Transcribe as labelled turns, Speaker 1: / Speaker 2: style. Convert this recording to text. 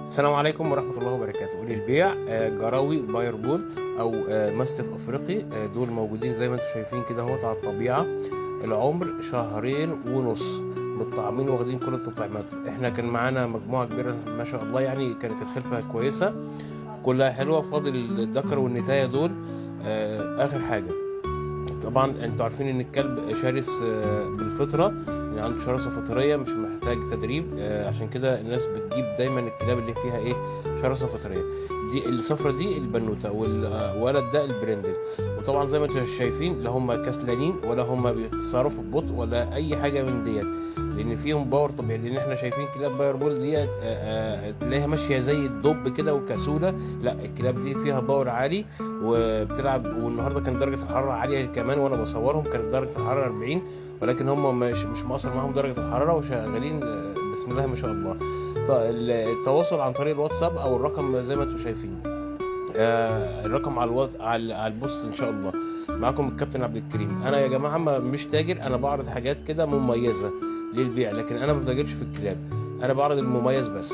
Speaker 1: السلام عليكم ورحمة الله وبركاته. للبيع جراوي باير بول أو ماستيف أفريقي. دول موجودين زي ما انتم شايفين كده اهوت على الطبيعة. العمر 2.5 شهر، متطعمين واخدين كل التطعيمات. احنا كان معانا مجموعة كبيرة ما شاء الله، يعني كانت الخلفة كويسة كلها حلوة. فاضل الذكر والنتاية دول آخر حاجة. طبعا انتوا عارفين ان الكلب شرس بالفطرة، يعني عنده شراسة فطرية مش محتاج تدريب. عشان كده الناس بتجيب دايما الكلاب اللي فيها ايه، شراسة فطرية. دي الصفرة دي البنوتة، والولد ده البرندل. وطبعا زي ما انتوا شايفين لا هم كسلانين ولا هم بيتصرفوا ببطء ولا اي حاجة من ديت، لان فيهم باور طبيعي. لان احنا شايفين كلاب باير بول ديت تلاقيها ماشية زي الدب كده وكسولة. لا، الكلاب دي فيها باور عالي وبتلعب. والنهارده كانت درجة الحرارة عالية كمان، وانا بصورهم كانت درجة الحرارة 40، ولكن هم مش مقصر معاهم درجة الحرارة وشغالين بسم الله ما شاء الله. التواصل عن طريق الواتساب او الرقم زي ما انتم شايفين. الرقم على البوست ان شاء الله. معاكم الكابتن عبد الكريم. انا يا جماعة مش تاجر، انا بعرض حاجات كده مميزة للبيع، لكن انا ما بتاجرش في الكلاب، انا بعرض المميز بس.